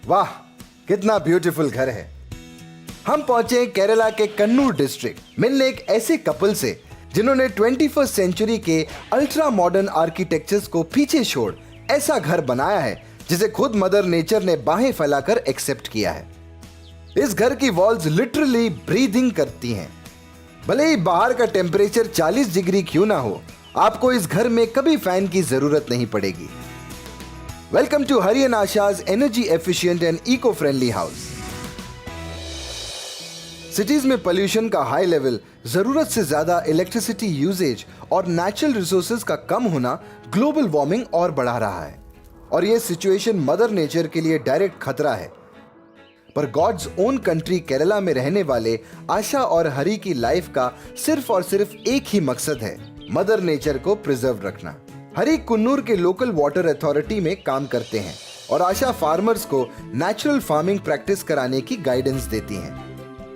वाह, कितना ब्यूटीफुल घर है। हम पहुंचे केरला के कन्नूर डिस्ट्रिक्ट मिलने एक ऐसे कपल से जिन्होंने 21वीं सेंचुरी के अल्ट्रा मॉडर्न आर्किटेक्चर्स को पीछे छोड़ ऐसा घर बनाया है जिसे खुद मदर नेचर ने बाहें फैलाकर एक्सेप्ट किया है। इस घर की वॉल्स लिटरली ब्रीदिंग करती हैं। भले ही बाहर का टेम्परेचर 40 डिग्री क्यों ना हो, आपको इस घर में कभी फैन की जरूरत नहीं पड़ेगी। Welcome to Hari and Asha's energy efficient and eco friendly house. Cities में पोल्यूशन का हाई लेवल, जरूरत से ज्यादा इलेक्ट्रिसिटी यूजेज और नेचुरल रिसोर्सेज का कम होना ग्लोबल वार्मिंग और बढ़ा रहा है और यह सिचुएशन मदर नेचर के लिए डायरेक्ट खतरा है। पर गॉड्स ओन कंट्री केरला में रहने वाले आशा और हरी की लाइफ का सिर्फ और सिर्फ एक ही मकसद है, मदर नेचर को प्रिजर्व रखना। हरी कुन्नूर के लोकल वाटर अथॉरिटी में काम करते हैं और आशा फार्मर्स को नेचुरल फार्मिंग प्रैक्टिस कराने की गाइडेंस देती हैं।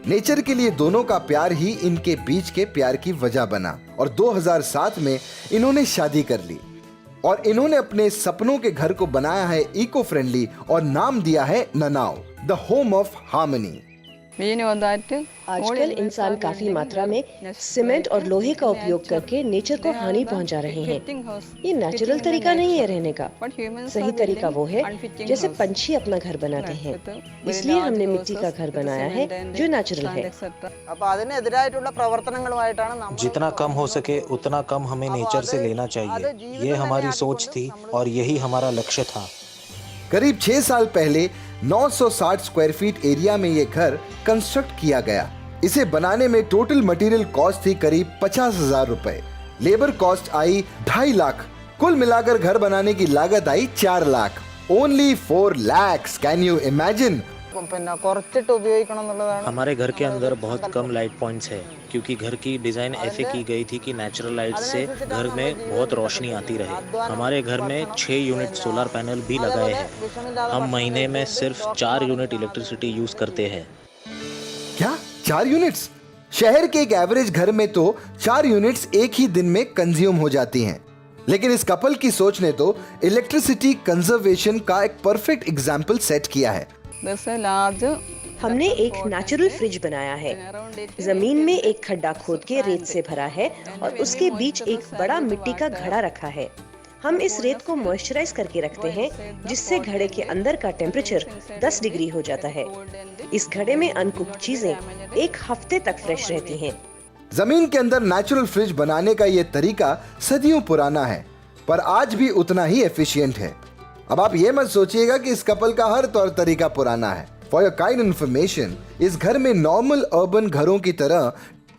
नेचर के लिए दोनों का प्यार ही इनके बीच के प्यार की वजह बना और 2007 में इन्होंने शादी कर ली और इन्होंने अपने सपनों के घर को बनाया है इको फ्रेंडली और नाम दिया है ननाव, द होम ऑफ हार्मनी। आजकल इंसान काफी मात्रा में सीमेंट और लोहे का उपयोग करके नेचर को हानि पहुंचा रहे हैं। ये नेचुरल तरीका नहीं है रहने का। सही तरीका वो है जैसे पंछी अपना घर बनाते हैं। इसलिए हमने मिट्टी का घर बनाया है जो नेचुरल है। जितना कम हो सके उतना कम हमें नेचर से लेना चाहिए, ये हमारी सोच थी और यही हमारा लक्ष्य था। करीब 6 साल पहले 960 स्क्वायर फीट एरिया में ये घर कंस्ट्रक्ट किया गया। इसे बनाने में टोटल मटेरियल कॉस्ट थी करीब 50,000 रुपए। लेबर कॉस्ट आई 2.5 लाख। कुल मिलाकर घर बनाने की लागत आई 4 lakh. Only 4 lakhs। Can you imagine? हमारे घर के अंदर बहुत कम लाइट पॉइंट्स है क्योंकि घर की डिजाइन ऐसे की गई थी कि नेचुरल लाइट से घर में बहुत रोशनी आती रहे। हमारे घर में 6 यूनिट सोलर पैनल भी लगाए हैं। हम महीने में सिर्फ 4 यूनिट इलेक्ट्रिसिटी यूज करते हैं। क्या 4 यूनिट्स? शहर के एक एवरेज घर में तो 4 यूनिट्स एक ही दिन में कंज्यूम हो जाती हैं। लेकिन इस कपल की सोच ने तो इलेक्ट्रिसिटी कंजर्वेशन का एक परफेक्ट एग्जाम्पल सेट किया है। हमने एक नेचुरल फ्रिज बनाया है। जमीन में एक खड्डा खोद के रेत से भरा है और उसके बीच एक बड़ा मिट्टी का घड़ा रखा है। हम इस रेत को मॉइस्चराइज करके रखते हैं जिससे घड़े के अंदर का टेम्परेचर 10 डिग्री हो जाता है। इस घड़े में अनकुक्ड चीजें 1 हफ्ते तक फ्रेश रहती हैं। जमीन के अंदर नेचुरल फ्रिज बनाने का ये तरीका सदियों पुराना है पर आज भी उतना ही एफिशिएंट है। अब आप ये मत सोचिएगा कि इस कपल का हर तौर तरीका पुराना है। फॉर योर काइंड इन्फॉर्मेशन, इस घर में नॉर्मल अर्बन घरों की तरह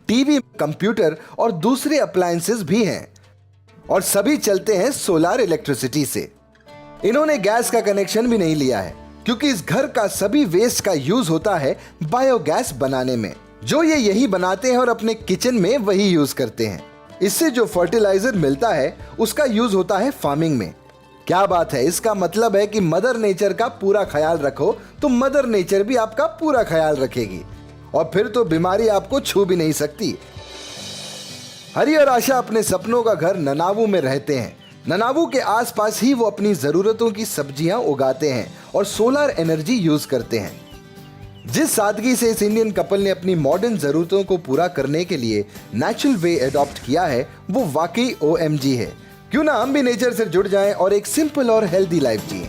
टीवी, कंप्यूटर और दूसरे अप्लायंसेस भी हैं और सभी चलते हैं सोलर इलेक्ट्रिसिटी से। इन्होंने गैस का कनेक्शन भी नहीं लिया है क्योंकि इस घर का सभी वेस्ट का यूज होता है बायोगैस बनाने में, जो ये यही बनाते हैं और अपने किचन में वही यूज करते हैं। इससे जो फर्टिलाइजर मिलता है उसका यूज होता है फार्मिंग में। क्या बात है! इसका मतलब है कि मदर नेचर का पूरा ख्याल रखो तो मदर नेचर भी आपका पूरा ख्याल रखेगी और फिर तो बीमारी आपको छू भी नहीं सकती। हरी और आशा अपने सपनों का घर ननावू में रहते हैं। ननावू के आसपास ही वो अपनी जरूरतों की सब्जियां उगाते हैं और सोलर एनर्जी यूज करते हैं। जिस सादगी से इस इंडियन कपल ने अपनी मॉडर्न जरूरतों को पूरा करने के लिए नेचुरल वे अडॉप्ट किया है वो वाकई OMG है। क्यों ना हम भी नेचर से जुड़ जाएं और एक सिंपल और हेल्दी लाइफ जिएं।